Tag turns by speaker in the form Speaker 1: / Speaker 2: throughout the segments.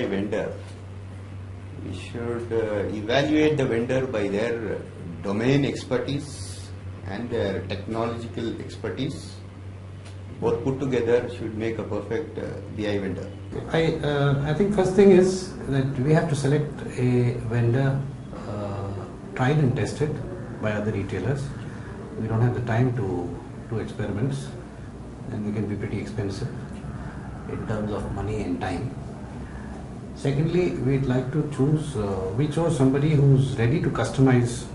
Speaker 1: vendor, we should evaluate the vendor by their domain expertise and their technological expertise. Both put together should make a perfect BI vendor.
Speaker 2: I think first thing is that we have to select a vendor tried and tested by other retailers. We don't have the time to do experiments, and they can be pretty expensive in terms of money and time. Secondly, we'd like to choose, we chose somebody who's ready to customize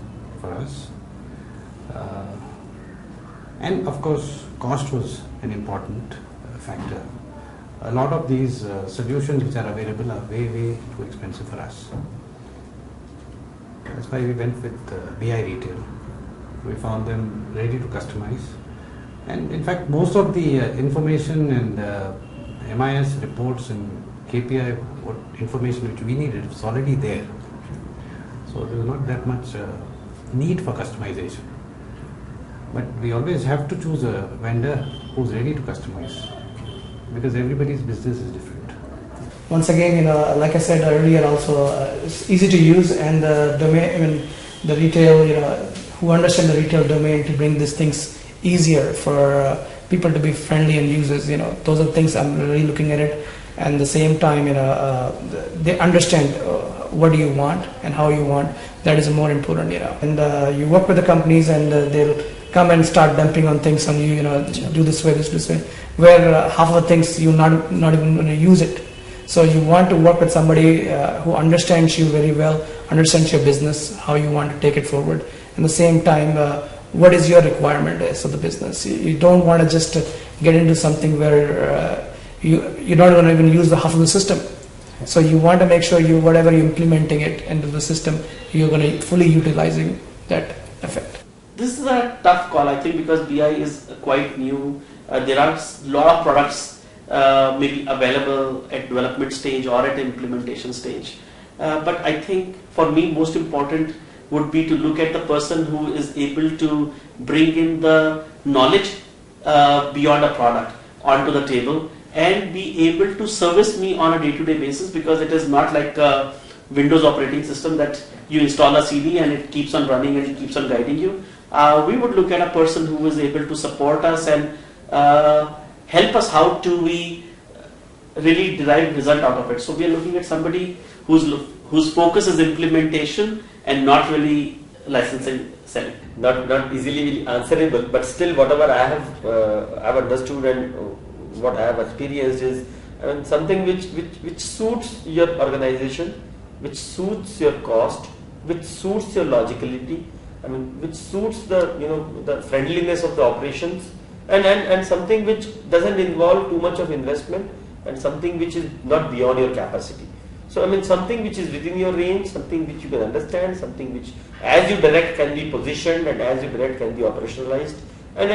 Speaker 2: for us. And of course, cost was an important factor. A lot of these solutions which are available are way too expensive for us. That's why we went with BI Retail. We found them ready to customize. And in fact, most of the information and MIS reports and KPI information which we needed was already there. So there was not that much need for customization. But we always have to choose a vendor who's ready to customize, because everybody's business is different.
Speaker 3: Once again, like I said earlier, also it's easy to use, and the domain, the retail, who understand the retail domain to bring these things easier for people to be friendly and users. Those are the things I'm really looking at it. And at the same time, they understand what do you want and how you want. That is more important, And you work with the companies, and they'll come and start dumping on things on you, do this way, where half of the things you're not even going to use it. So you want to work with somebody who understands you very well, understands your business, how you want to take it forward. At the same time, what is your requirement of the business? You don't want to just get into something where you don't want to even use the half of the system. So you want to make sure whatever you're implementing it into the system, you're going to fully utilizing that effect.
Speaker 4: This is a tough call, I think, because BI is quite new. There are a lot of products maybe available at development stage or at implementation stage. But I think for me, most important would be to look at the person who is able to bring in the knowledge beyond a product onto the table and be able to service me on a day-to-day basis, because it is not like a Windows operating system that you install a CD and it keeps on running and it keeps on guiding you. We would look at a person who is able to support us and help us how to we really derive result out of it. So we are looking at somebody whose focus is implementation and not really licensing selling.
Speaker 5: Not easily answerable, but still whatever I have understood and what I have experienced is something which suits your organization, which suits your cost, which suits your logicality, which suits the friendliness of the operations, and something which doesn't involve too much of investment, and something which is not beyond your capacity. So something which is within your range, something which you can understand, something which as you direct can be positioned and as you direct can be operationalized, and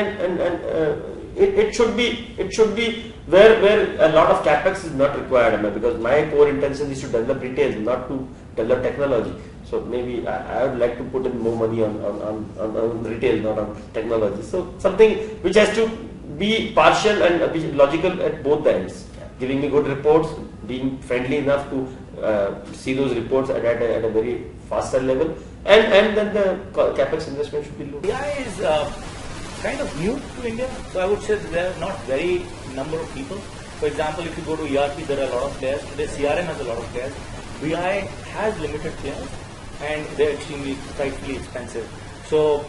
Speaker 5: it should be where a lot of capex is not required, because my core intention is to develop retail, not to develop technology. So maybe I would like to put in more money on retail, not on technology. So something which has to be partial and be logical at both the ends, giving me good reports, being friendly enough to see those reports at a very faster level, and then the capex investment should be low.
Speaker 6: BI is kind of new to India, so I would say there are not very number of people. For example, if you go to ERP, there are a lot of players. Today CRM has a lot of players. BI has limited players, and they're extremely frightfully expensive. So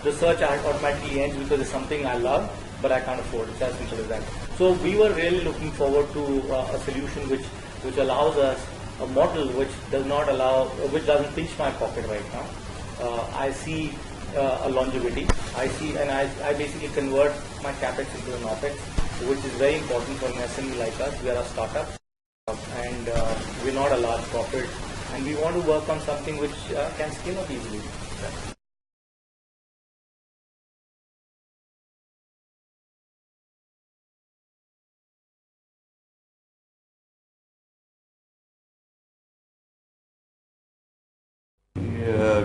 Speaker 6: the search automatically ends because it's something I love, but I can't afford. It's as simple as that. So we were really looking forward to a solution which allows us a model which doesn't pinch my pocket right now. I see a longevity. I basically convert my capex into an opex, which is very important for an SME like us. We are a startup, and we're not a large profit, and we want to work on something which can scale up easily.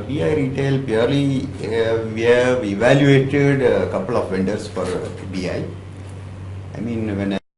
Speaker 1: BI Retail purely we have evaluated a couple of vendors for BI. When